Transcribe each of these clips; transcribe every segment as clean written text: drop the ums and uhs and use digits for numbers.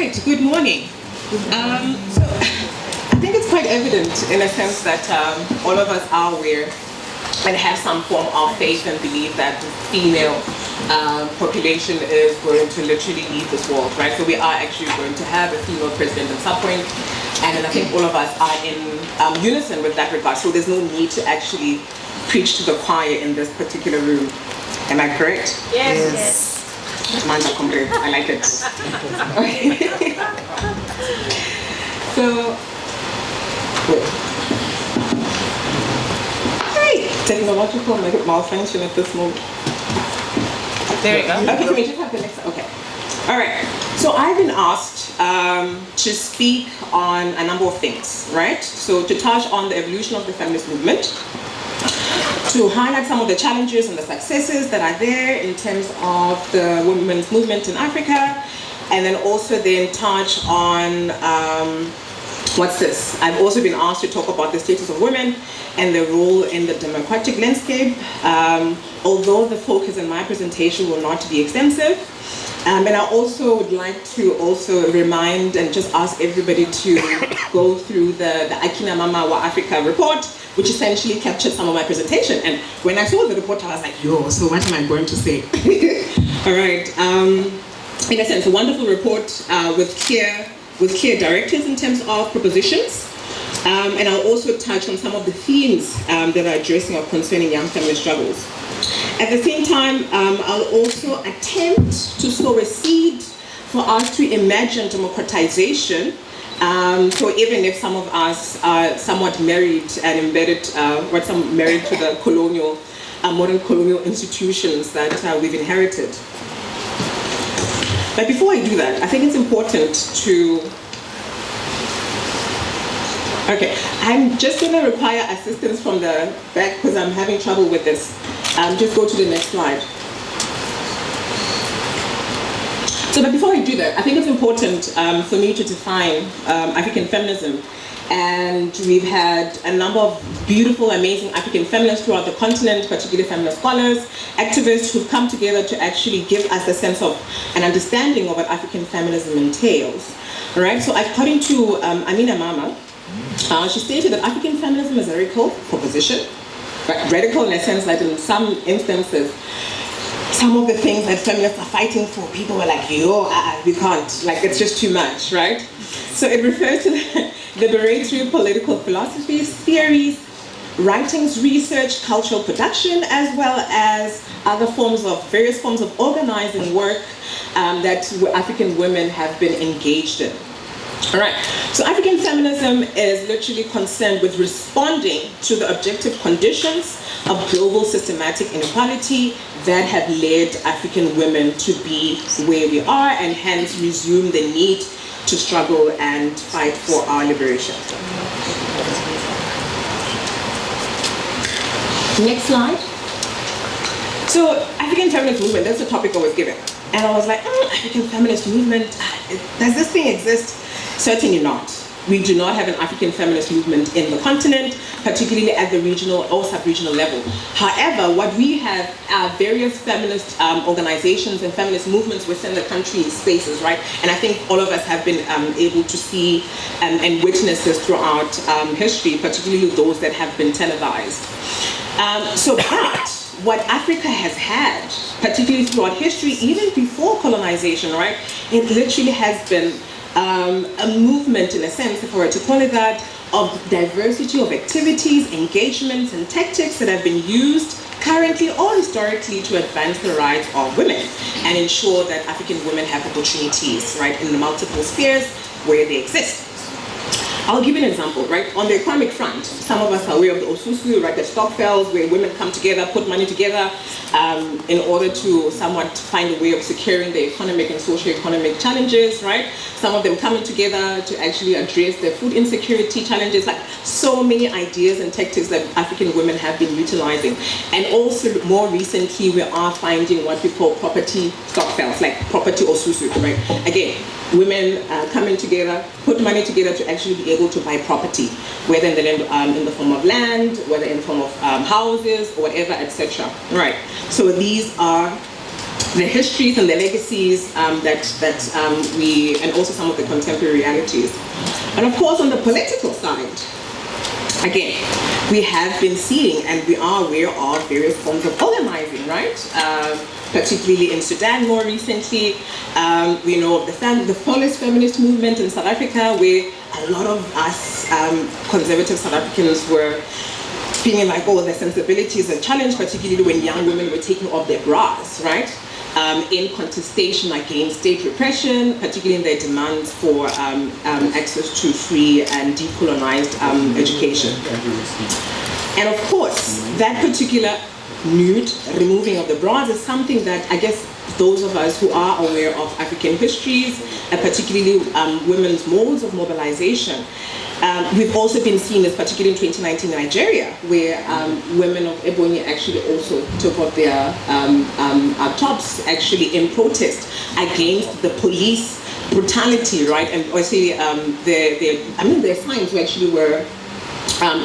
right, good morning. So I think it's quite evident in a sense that all of us are aware and have some form of faith and belief that the female population is going to literally lead this world, right? So we are actually going to have a female president at some point, and I think all of us are in unison with that regard. So there's no need to actually preach to the choir in this particular room. Am I correct? Yes. Mine's a complete. I like it. Okay. So, technological malfunction at this moment. There we go. Okay, can we just have the next? Okay. All right. So I've been asked to speak on a number of things, right? So to touch on the evolution of the feminist movement, to highlight some of the challenges and the successes that are there in terms of the women's movement in Africa, and then also then touch on what's this? I've also been asked to talk about the status of women and their role in the democratic landscape, although the focus in my presentation will not be extensive. And I also would like to also remind and just ask everybody to go through the Akina Mama wa Africa report, which essentially captured some of my presentation. And when I saw the report, I was like, yo, so what am I going to say? All right. In a sense, a wonderful report with clear directives in terms of propositions. And I'll also touch on some of the themes that are addressing or concerning young feminist struggles. At the same time, I'll also attempt to sow a seed for us to imagine democratization. So even if some of us are somewhat married and embedded, married to the colonial, modern colonial institutions that we've inherited. But before I do that, I think it's important to... Okay, I'm just going to require assistance from the back because I'm having trouble with this. Just go to the next slide. So, but before I do that, I think it's important for me to define African feminism. And we've had a number of beautiful, amazing African feminists throughout the continent, particularly feminist scholars, activists who've come together to actually give us a sense of an understanding of what African feminism entails. All right, so according to Amina Mama, she stated that African feminism is a radical proposition, radical in a sense that in some instances, some of the things that feminists are fighting for, people were like, yo, we can't, like it's just too much, right? So it refers to the liberatory political philosophies, theories, writings, research, cultural production, as well as other forms of, various forms of organizing work that African women have been engaged in. All right, so African feminism is literally concerned with responding to the objective conditions of global systematic inequality that have led African women to be where we are and hence resume the need to struggle and fight for our liberation. Next slide. So African feminist movement, that's the topic I was given. And I was like, African feminist movement, does this thing exist? Certainly not. We do not have an African feminist movement in the continent, particularly at the regional or sub-regional level. However, what we have are various feminist organizations and feminist movements within the country's spaces, right? And I think all of us have been able to see and witness this throughout history, particularly those that have been televised. But what Africa has had, particularly throughout history, even before colonization, right? It literally has been a movement, in a sense, if I were to call it that, of diversity of activities, engagements, and tactics that have been used currently or historically to advance the rights of women and ensure that African women have opportunities, right, in the multiple spheres where they exist. I'll give you an example, right? On the economic front, some of us are aware of the Osusu, right, the Stockfells, where women come together, put money together in order to somewhat find a way of securing the economic and socio-economic challenges, right? Some of them coming together to actually address the food insecurity challenges, like so many ideas and tactics that African women have been utilizing. And also more recently, we are finding what we call property Stockfells, like property Osusu, right? Again, women coming together, put money together to actually be able to buy property, whether in the form of land, whether in the form of houses, or whatever, etc. Right. So these are the histories and the legacies and also some of the contemporary realities. And of course, on the political side, again, we have been seeing and we are aware of various forms of organizing, right? Particularly in Sudan more recently. We know of the feminist movement in South Africa, where a lot of us conservative South Africans were feeling like, oh, their sensibilities are challenged, particularly when young women were taking off their bras, right? In contestation against state repression, particularly in their demands for access to free and decolonized education. And of course, that particular nude removing of the bras is something that I guess those of us who are aware of African histories, and particularly women's modes of mobilization, we've also been seeing this, particularly in 2019 in Nigeria, where women of Ebonyi actually also took off their tops, actually in protest against the police brutality, right? And obviously, their signs actually were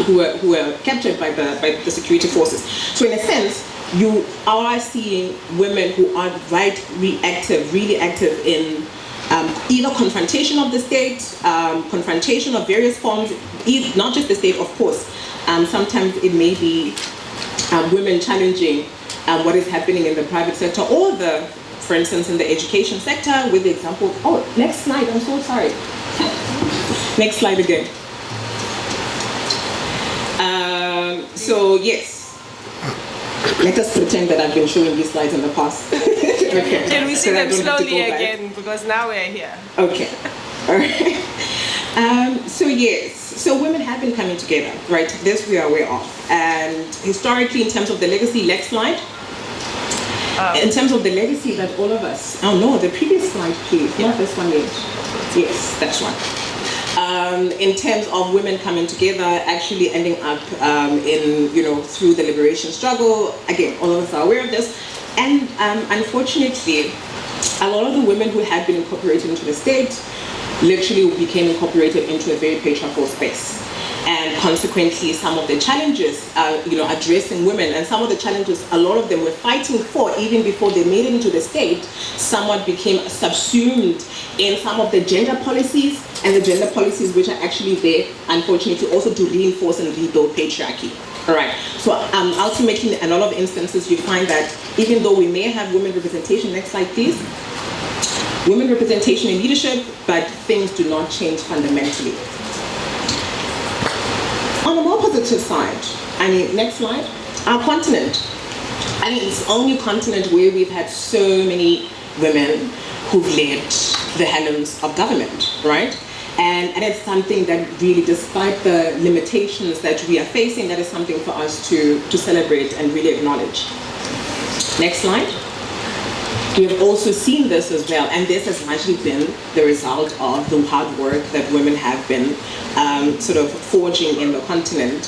who were captured by the security forces. So in a sense, you are seeing women who are really active in either confrontation of the state, confrontation of various forms, not just the state, of course. Sometimes it may be women challenging what is happening in the private sector, or for instance, in the education sector, with the example, next slide, I'm so sorry. Next slide again. So yes, let us pretend that I've been showing these slides in the past. Okay. Can we see them slowly again? Back. Because now we're here. Okay. All right. So yes, so women have been coming together, right? This we are aware of. And historically, in terms of the legacy, next slide. In terms of the legacy that all of us, the previous slide, please, not this one yet. Yes, that's one. In terms of women coming together, actually ending up through the liberation struggle. Again, all of us are aware of this. And unfortunately, a lot of the women who had been incorporated into the state literally became incorporated into a very patriarchal space. And consequently, some of the challenges, addressing women, and some of the challenges a lot of them were fighting for even before they made it into the state, somewhat became subsumed in some of the gender policies, and the gender policies which are actually there, unfortunately, also to reinforce and rebuild patriarchy. All right. So ultimately, in a lot of instances, you find that even though we may have women representation, next slide, please, women representation in leadership, but things do not change fundamentally. On the more positive side, next slide, our continent. It's the only continent where we've had so many women who've led the helms of government, right? And it's something that really, despite the limitations that we are facing, that is something for us to celebrate and really acknowledge. Next slide. We have also seen this as well, and this has largely been the result of the hard work that women have been sort of forging in the continent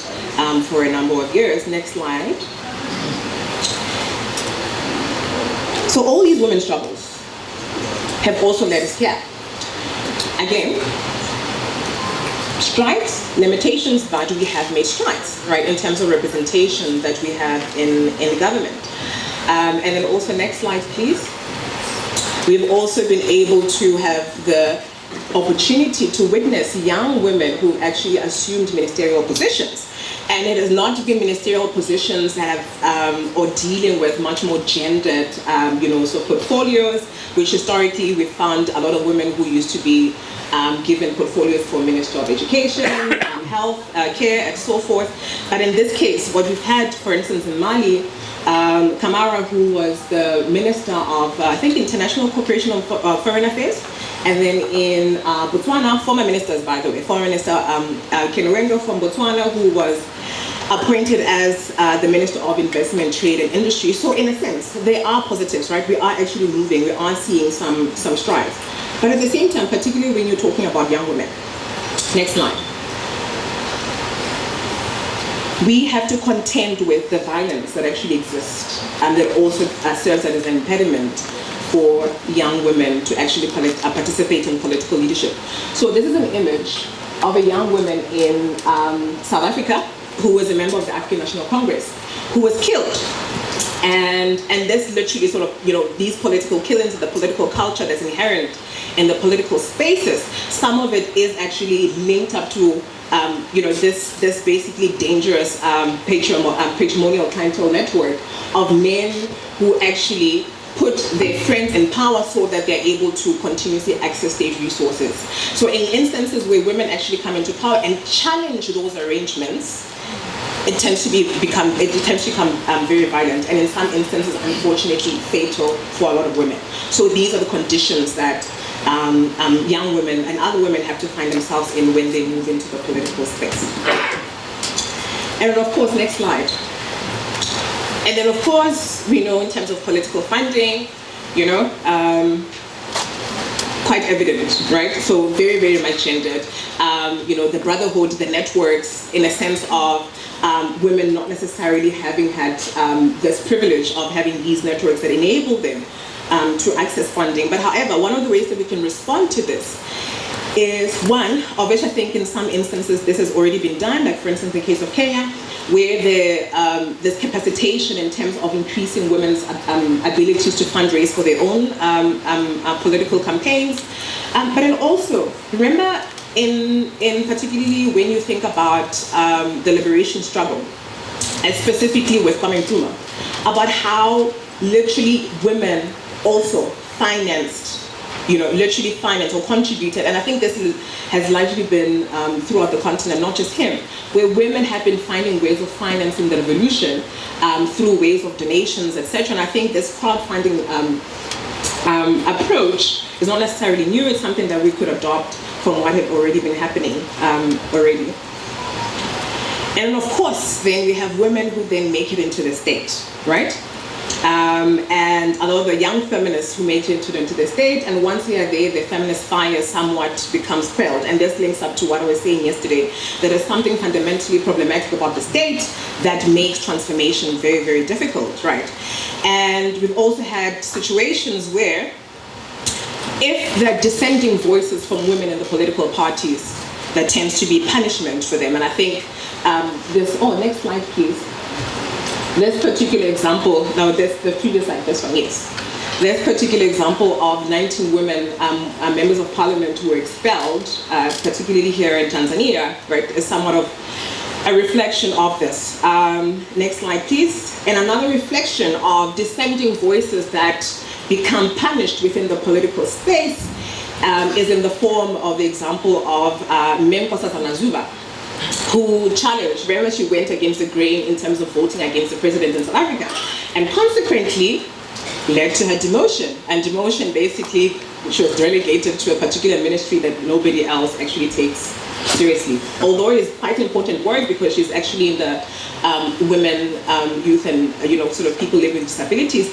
for a number of years. Next slide. So all these women's struggles have also led us here. Again, strides, limitations, but we have made strides, right, in terms of representation that we have in government. And then also, next slide, please. We've also been able to have the opportunity to witness young women who actually assumed ministerial positions. And it has not been ministerial positions that have, or dealing with much more gendered, portfolios, which historically we found a lot of women who used to be given portfolios for Minister of Education, Health, Care, and so forth. But in this case, what we've had, for instance, in Mali, Kamara, who was the Minister of, International Cooperation of Foreign Affairs, and then in Botswana, former ministers, by the way, former Minister Kenwengo from Botswana, who was appointed as the Minister of Investment, Trade and Industry. So in a sense, there are positives, right? We are actually moving, we are seeing some strides. But at the same time, particularly when you're talking about young women. Next slide. We have to contend with the violence that actually exists and that also serves as an impediment for young women to actually participate in political leadership. So this is an image of a young woman in South Africa who was a member of the African National Congress, who was killed And this literally sort of, these political killings, the political culture that's inherent in the political spaces, some of it is actually linked up to, this basically dangerous patrimonial clientele network of men who actually put their friends in power so that they're able to continuously access state resources. So in instances where women actually come into power and challenge those arrangements, it tends to become very violent, and in some instances, unfortunately, fatal for a lot of women. So these are the conditions that young women and other women have to find themselves in when they move into the political space. And of course, next slide. And then of course, we know in terms of political funding, quite evident, right? So very, very much gendered. The brotherhood, the networks, in a sense of women not necessarily having had this privilege of having these networks that enable them to access funding. But however, one of the ways that we can respond to this is one, of which I think in some instances this has already been done, like for instance the case of Kenya, where there's capacitation in terms of increasing women's abilities to fundraise for their own political campaigns. But then also, remember in particularly when you think about the liberation struggle, and specifically with Kwame Nkrumah, about how literally women also financed or contributed, and I think this has largely been throughout the continent, not just him, where women have been finding ways of financing the revolution through ways of donations, etc. And I think this crowdfunding approach is not necessarily new. It's something that we could adopt from what had already been happening already. And of course, then we have women who then make it into the state, right? And a lot of the young feminists who make it into the state, and once they are there, the feminist fire somewhat becomes quelled. And this links up to what I was saying yesterday. There is something fundamentally problematic about the state that makes transformation very, very difficult, right? And we've also had situations where if there are dissenting voices from women in the political parties, that tends to be punishment for them. And I think next slide, please. This particular example, now the previous slide, this one, yes. This particular example of 19 women members of parliament who were expelled, particularly here in Tanzania, right, is somewhat of a reflection of this. Next slide, please. And another reflection of dissenting voices that become punished within the political space is in the form of the example of Nkosazana Zuba, who challenged, remember she went against the grain in terms of voting against the president in South Africa, and consequently led to her demotion. And demotion basically, she was relegated to a particular ministry that nobody else actually takes seriously. Although it is quite important work because she's actually in the women, youth and sort of people living with disabilities.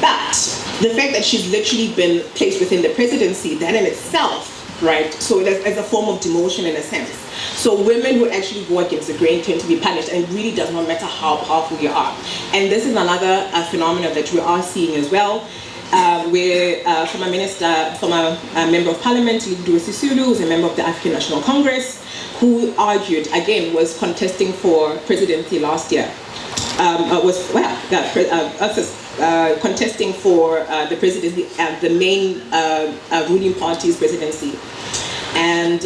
But the fact that she's literally been placed within the presidency, that in itself, right, so as a form of demotion in a sense. So women who actually go against the grain tend to be punished, and it really does not matter how powerful you are. And this is another phenomenon that we are seeing as well, where former member of parliament, Lindiwe Sisulu, who's a member of the African National Congress, who argued, again, was contesting for presidency last year, contesting for the presidency, the main ruling party's presidency. And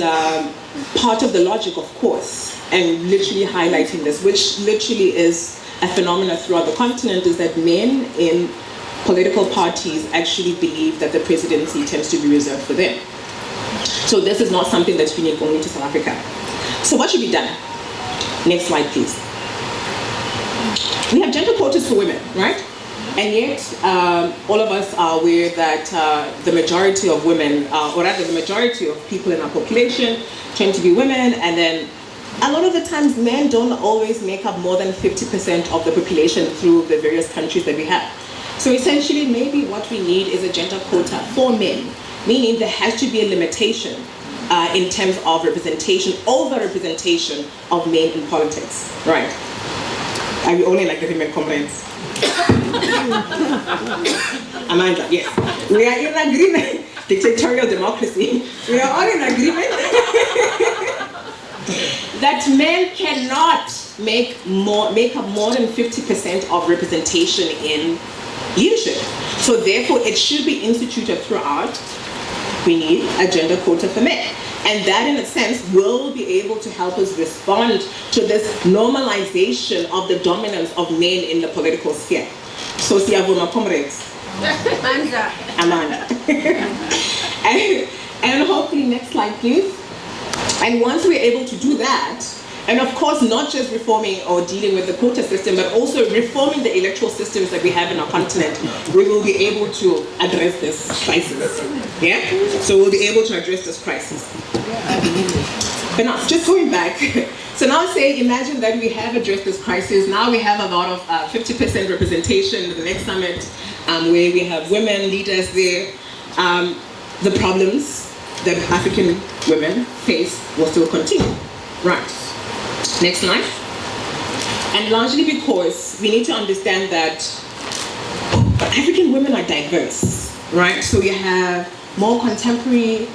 part of the logic, of course, and literally highlighting this, which literally is a phenomenon throughout the continent, is that men in political parties actually believe that the presidency tends to be reserved for them. So this is not something that's unique only to South Africa. So what should be done? Next slide, please. We have gender quotas for women, right? And yet, all of us are aware that the majority of women, or rather the majority of people in our population tend to be women, and then a lot of the times men don't always make up more than 50% of the population through the various countries that we have. So essentially, maybe what we need is a gender quota for men, meaning there has to be a limitation in terms of representation, over-representation of men in politics, right? Are we all in agreement, comrades? Amanda, yes. We are in agreement. Dictatorial democracy. We are all in agreement that men cannot make up more than 50% of representation in leadership. So therefore, it should be instituted throughout. We need a gender quota for men. And that, in a sense, will be able to help us respond to this normalization of the dominance of men in the political sphere. So, siyavuma comrades. Amanda. and hopefully, next slide, please. And once we're able to do that, and of course, not just reforming or dealing with the quota system, but also reforming the electoral systems that we have in our continent, we will be able to address this crisis. Yeah? So we'll be able to address this crisis. But now, just going back, so now say, imagine that we have addressed this crisis. Now we have about of 50% representation at the next summit, where we have women leaders there. The problems that African women face will still continue. Right. Next slide. And largely because we need to understand that African women are diverse, right? So you have more contemporary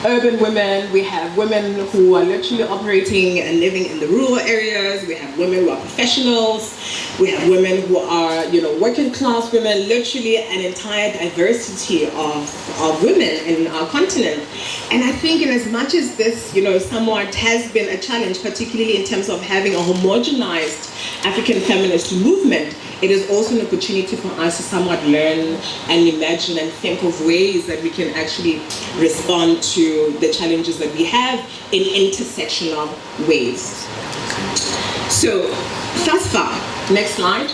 urban women, we have women who are literally operating and living in the rural areas, we have women who are professionals, we have women who are, working class women, literally an entire diversity of women in our continent. And I think in as much as this, somewhat has been a challenge, particularly in terms of having a homogenized African feminist movement, it is also an opportunity for us to somewhat learn and imagine and think of ways that we can actually respond to the challenges that we have in intersectional ways. So, thus far, next slide.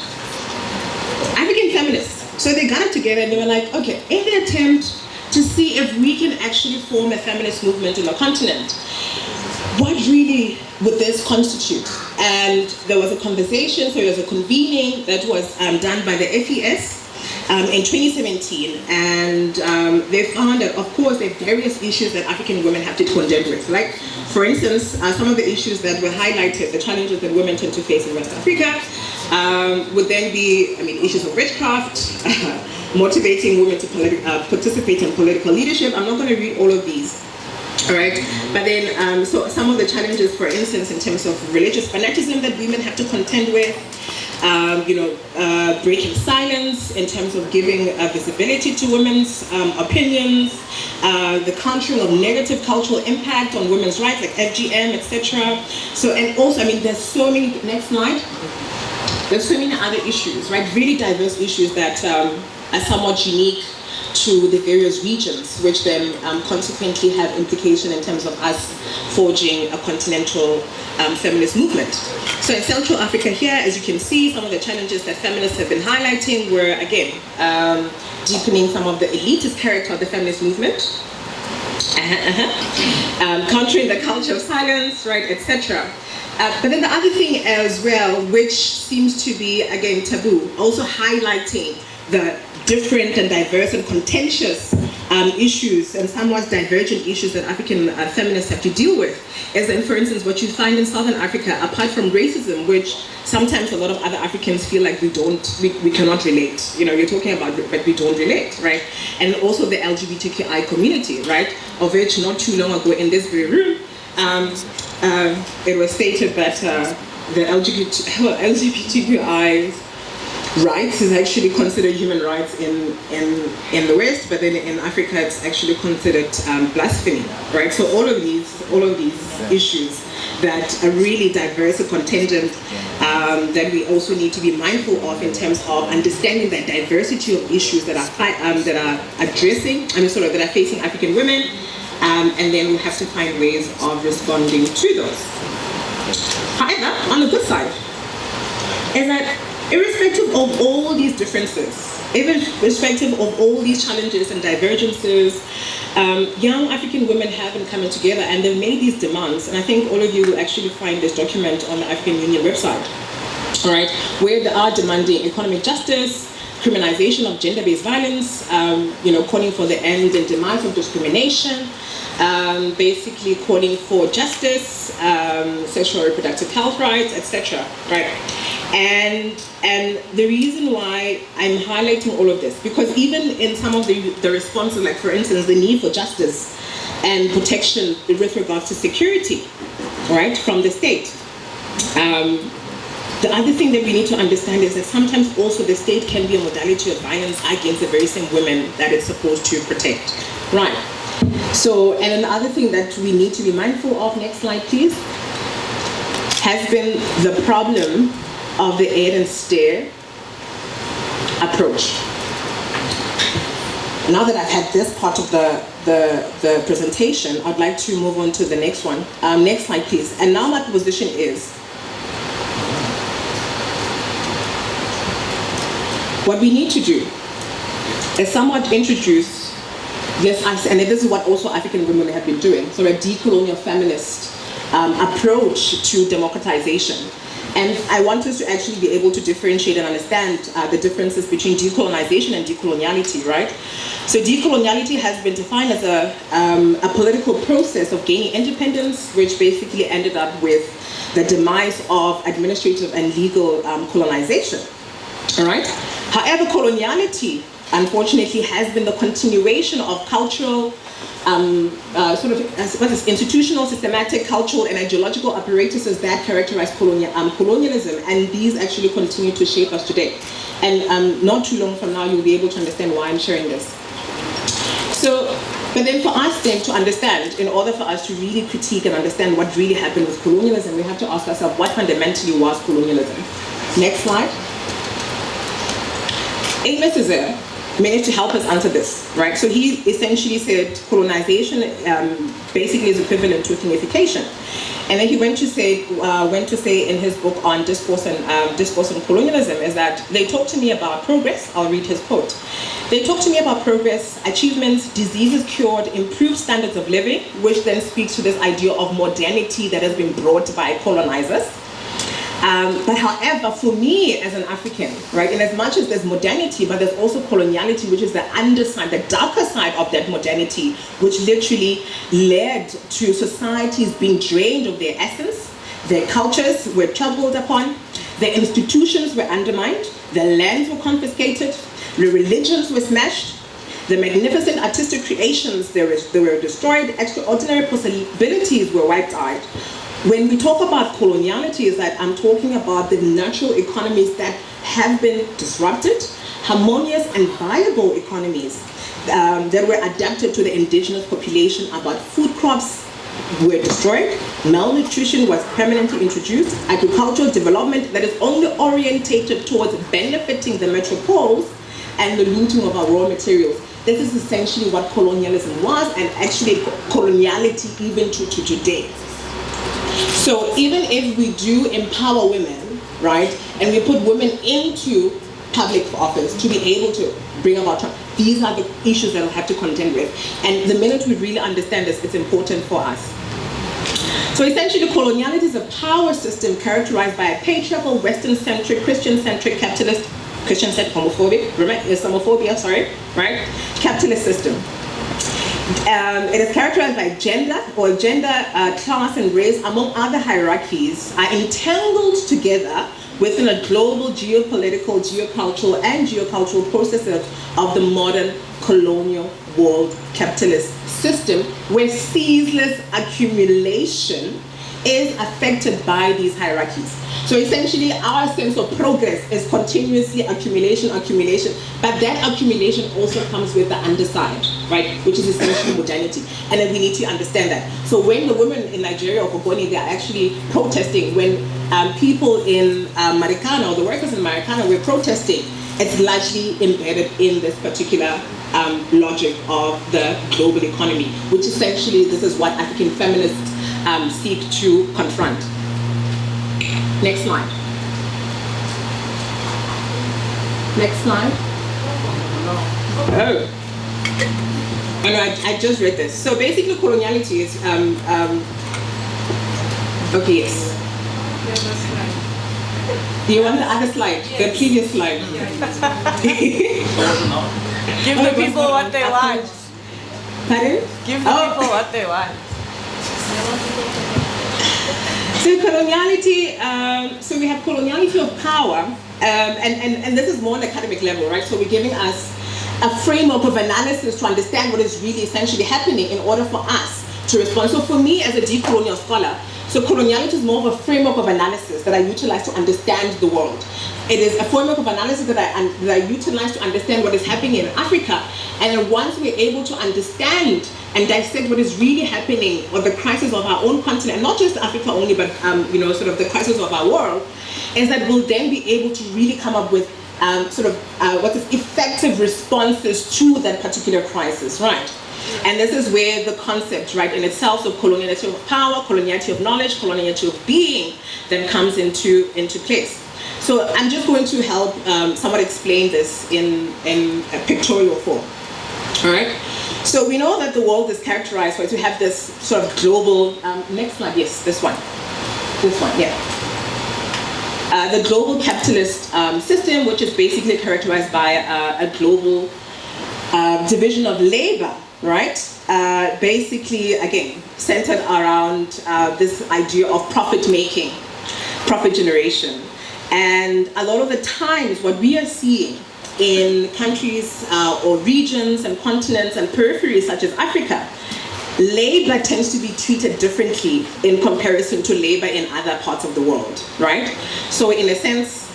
African feminists. So they got it together and they were like, okay, in the attempt to see if we can actually form a feminist movement in the continent, what really would this constitute? And there was a conversation, so there was a convening that was done by the FES in 2017, and they found that, of course, there are various issues that African women have to contend with. Like, for instance, some of the issues that were highlighted, the challenges that women tend to face in West Africa, would then be, issues of witchcraft, motivating women to participate in political leadership. I'm not going to read all of these. All right, but then, so some of the challenges, for instance, in terms of religious fanaticism that women have to contend with, breaking silence in terms of giving visibility to women's opinions, the countering of negative cultural impact on women's rights, like FGM, etc. So, and also, there's so many, next slide, there's so many other issues, right, really diverse issues that are somewhat unique to the various regions, which then consequently have implication in terms of us forging a continental feminist movement. So in Central Africa here, as you can see, some of the challenges that feminists have been highlighting were, again, deepening some of the elitist character of the feminist movement, countering the culture of silence, right, etc. But then the other thing as well, which seems to be, again, taboo, also highlighting the different and diverse and contentious issues and somewhat divergent issues that African feminists have to deal with, is then, for instance, what you find in Southern Africa, apart from racism, which sometimes a lot of other Africans feel like we cannot relate. You're talking about, but we don't relate, right? And also the LGBTQI community, right? Of which not too long ago in this very room, it was stated that the LGBTQI rights is actually considered human rights in the West, but then in Africa it's actually considered blasphemy, right? So all of these issues that are really diverse and contingent, that we also need to be mindful of in terms of understanding the diversity of issues that are that are facing African women, and then we have to find ways of responding to those. However, on the good side, is that irrespective of all these differences, irrespective of all these challenges and divergences, young African women have been coming together and they've made these demands, and I think all of you will actually find this document on the African Union website, all right, where they are demanding economic justice, criminalization of gender-based violence, calling for the end and demise of discrimination, basically calling for justice, sexual and reproductive health rights, etc. Right? And the reason why I'm highlighting all of this, because even in some of the responses, like for instance, the need for justice and protection with regards to security, right, from the state, The other thing that we need to understand is that sometimes also the state can be a modality of violence against the very same women that it's supposed to protect. Right. So, and another thing that we need to be mindful of, next slide please, has been the problem of the aid and stare approach. Now that I've had this part of the presentation, I'd like to move on to the next one. Next slide please. And now my position is, what we need to do is somewhat introduce this, and this is what also African women have been doing, so a decolonial feminist approach to democratization. And I want us to actually be able to differentiate and understand the differences between decolonization and decoloniality, right? So decoloniality has been defined as a political process of gaining independence, which basically ended up with the demise of administrative and legal colonization, all right? However, coloniality, unfortunately, has been the continuation of cultural, institutional, systematic, cultural, and ideological apparatuses that characterize colonialism, and these actually continue to shape us today. And not too long from now, you'll be able to understand why I'm sharing this. So, but then for us then to understand, in order for us to really critique and understand what really happened with colonialism, we have to ask ourselves what fundamentally was colonialism. Next slide. Amos is there. Managed to help us answer this, right? So he essentially said colonization basically is equivalent to thinification. And then he went to say in his book on discourse and colonialism is that they talk to me about progress. I'll read his quote. They talk to me about progress, achievements, diseases cured, improved standards of living, which then speaks to this idea of modernity that has been brought by colonizers. But however, for me as an African, right, in as much as there's modernity, but there's also coloniality, which is the underside, the darker side of that modernity, which literally led to societies being drained of their essence, their cultures were trampled upon, their institutions were undermined, their lands were confiscated, the religions were smashed, the magnificent artistic creations they were destroyed, extraordinary possibilities were wiped out. When we talk about coloniality, is that I'm talking about the natural economies that have been disrupted, harmonious and viable economies that were adapted to the indigenous population. About food crops were destroyed, malnutrition was permanently introduced, agricultural development that is only orientated towards benefiting the metropoles, and the looting of our raw materials. This is essentially what colonialism was, and actually coloniality even to today. So even if we do empower women, right, and we put women into public office to be able to bring about, these are the issues that we'll have to contend with. And the minute we really understand this, it's important for us. So essentially, coloniality is a power system characterized by a patriarchal, Western-centric, Christian-centric, capitalist, Christian-centric, homophobic, remember, Islamophobia, sorry, right, capitalist system. It is characterized by gender, class, and race, among other hierarchies, are entangled together within a global geopolitical, geocultural processes of the modern colonial world capitalist system, where ceaseless accumulation is affected by these hierarchies. So essentially, our sense of progress is continuously accumulation, but that accumulation also comes with the underside, right, which is essentially modernity. And then we need to understand that. So when the women in Nigeria or Ogoni, they are actually protesting, when people in Marikana, or the workers in Marikana were protesting, it's largely embedded in this particular logic of the global economy, which essentially, this is what African feminists seek to confront. Next slide. Next slide. Oh. Oh no, I just read this. So basically coloniality is, okay, yes. Do you want the other slide? Yes. The previous slide? Give the people what they want. Pardon? Give the people what they want. So coloniality, so we have coloniality of power, and this is more on the academic level, right? So we're giving us a framework of analysis to understand what is really essentially happening in order for us to respond. So for me as a decolonial scholar, So coloniality is more of a framework of analysis that I utilize to understand the world. It is a framework of analysis that I utilize to understand what is happening in Africa. And then once we're able to understand and dissect what is really happening, or the crisis of our own continent, and not just Africa only, but sort of the crisis of our world, is that we'll then be able to really come up with what is effective responses to that particular crisis, right? And this is where the concept, right, in itself of coloniality of power, coloniality of knowledge, coloniality of being, then comes into place. So I'm just going to help somewhat explain this in a pictorial form. All right. So we know that the world is characterized, right? We have this sort of global. Next slide, yes, this one, yeah. The global capitalist system, which is basically characterized by a global division of labor, right? Basically, again, centered around this idea of profit making, profit generation. And a lot of the times what we are seeing in countries or regions and continents and peripheries such as Africa, labor tends to be treated differently in comparison to labor in other parts of the world, right? So in a sense,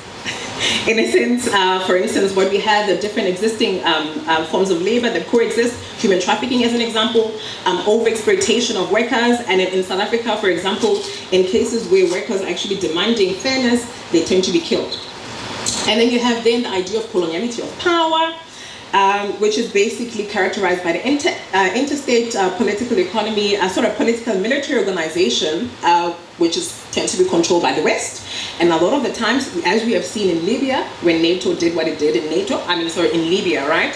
for instance, what we have, the different existing forms of labor that coexist, human trafficking as an example, overexploitation of workers, and in South Africa, for example, in cases where workers are actually demanding fairness, they tend to be killed. And then you have then the idea of coloniality of power, which is basically characterized by the interstate political economy, a sort of political military organization, which tends to be controlled by the West. And a lot of the times, as we have seen in Libya, when NATO did what it did in Libya, right?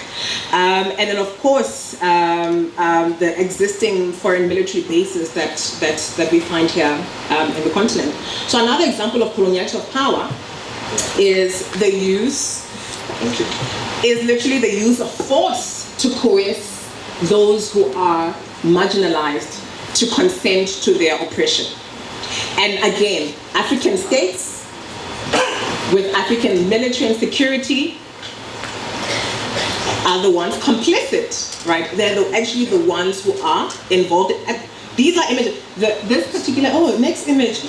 And then of course, the existing foreign military bases that we find here in the continent. So another example of coloniality of power is literally the use of force to coerce those who are marginalized to consent to their oppression. And again, African states with African military and security are the ones complicit, right? They're actually the ones who are involved. These are images. This particular, next image.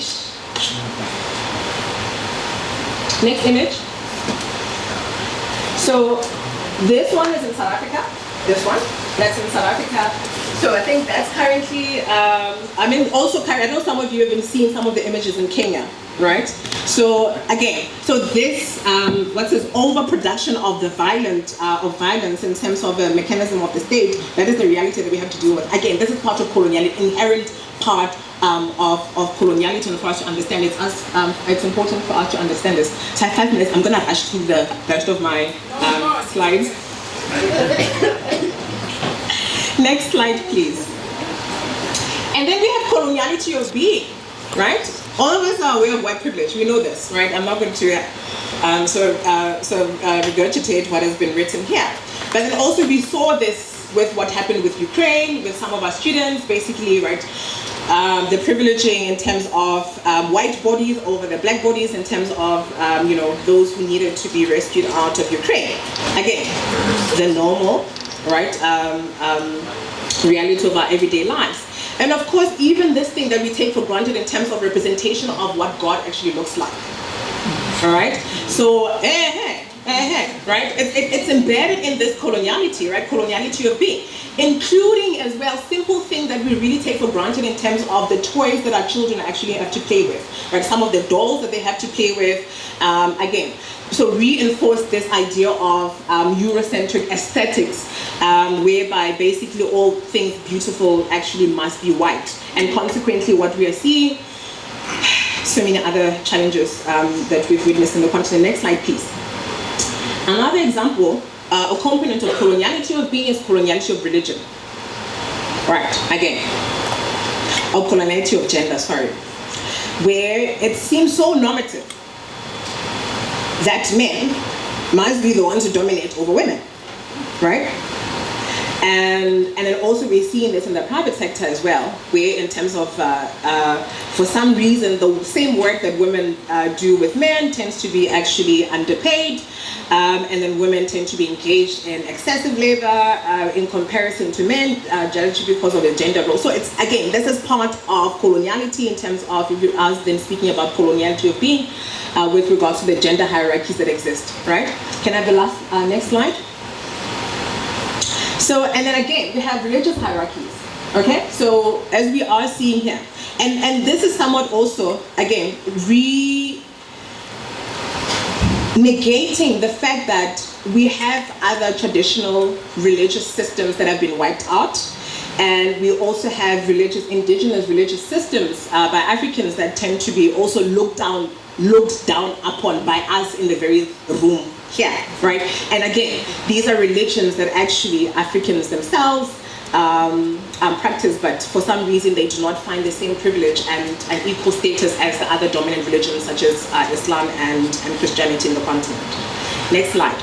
Next image. So this one is in South Africa. This one, that's in South Africa. So I think that's currently, I know some of you have been seeing some of the images in Kenya, right? So again, this overproduction of violence in terms of the mechanism of the state, that is the reality that we have to deal with. Again, this is part of coloniality, inherent part of coloniality, and for us to understand it, it's important for us to understand this. So I have 5 minutes. I'm going to rush through the rest of my slides. Next slide, please. And then we have coloniality of being, right? All of us are aware of white privilege. We know this, right? I'm not going to regurgitate what has been written here. But then also we saw this with what happened with Ukraine, with some of our students, basically, right? The privileging in terms of white bodies over the black bodies, in terms of those who needed to be rescued out of Ukraine. Again, the normal, right, reality of our everyday lives. And of course, even this thing that we take for granted in terms of representation of what God actually looks like. All right? So, right? It's embedded in this coloniality, right? Coloniality of being. Including as well simple things that we really take for granted in terms of the toys that our children actually have to play with, right? Some of the dolls that they have to play with, again. So reinforce this idea of Eurocentric aesthetics, whereby basically all things beautiful actually must be white. And consequently what we are seeing, so many other challenges that we've witnessed in the continent. Next slide, please. Another example, a component of coloniality of being is coloniality of religion. Right, again. Or coloniality of gender, sorry. Where it seems so normative that men must be the ones who dominate over women, right? And then also we're seeing this in the private sector as well, where in terms of, for some reason, the same work that women do with men tends to be actually underpaid, and then women tend to be engaged in excessive labor in comparison to men, just because of the gender role. So it's, again, this is part of coloniality in terms of, if you ask them speaking about coloniality of being, with regards to the gender hierarchies that exist, right? Can I have the last, next slide? So, and then again, we have religious hierarchies, okay? So, as we are seeing here, and this is somewhat also, again, negating the fact that we have other traditional religious systems that have been wiped out, and we also have indigenous religious systems by Africans that tend to be also looked down upon by us in the very room here, right? And again, these are religions that actually Africans themselves practice, but for some reason they do not find the same privilege and equal status as the other dominant religions such as Islam and Christianity in the continent. Next slide.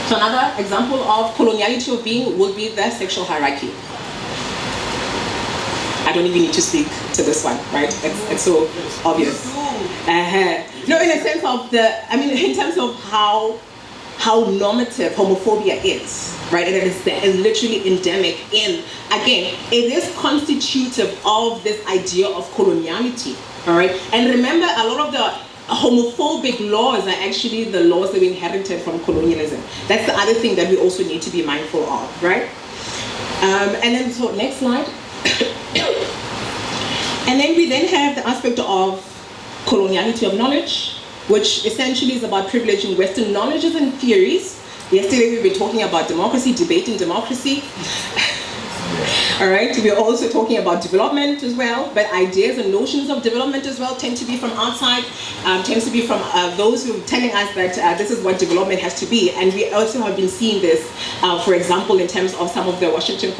So another example of coloniality of being would be the sexual hierarchy. I don't even need to speak to this one, right? It's so obvious. No, in a sense of in terms of how normative homophobia is, right? And it is literally endemic in, again, it is constitutive of this idea of coloniality, all right? And remember, a lot of the homophobic laws are actually the laws that we inherited from colonialism. That's the other thing that we also need to be mindful of, right? And then, so next slide. And then we then have the aspect of coloniality of knowledge, which essentially is about privileging Western knowledges and theories. Yesterday we were talking about democracy, debating democracy. All right, we're also talking about development as well, but ideas and notions of development as well tend to be from outside, tends to be from those who are telling us that this is what development has to be. And we also have been seeing this, for example, in terms of some of the Washington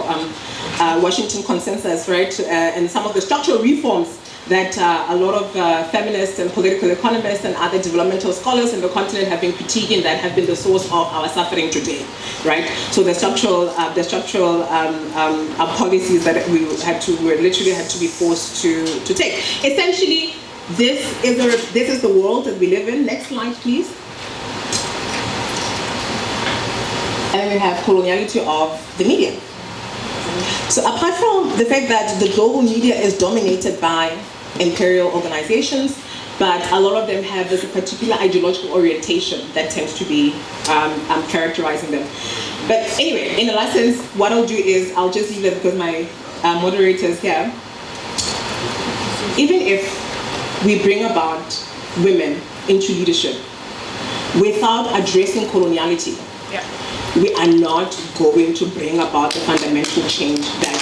consensus, right, and some of the structural reforms that a lot of feminists and political economists and other developmental scholars in the continent have been critiquing, that have been the source of our suffering today, right? So the structural policies that we literally had to be forced to take. Essentially, this is the world that we live in. Next slide, please. And then we have coloniality of the media. So apart from the fact that the global media is dominated by imperial organizations, but a lot of them have this particular ideological orientation that tends to be characterizing them. But anyway, in a essence, what I'll do is I'll just leave it because my moderators here. Even if we bring about women into leadership without addressing coloniality, we are not going to bring about the fundamental change that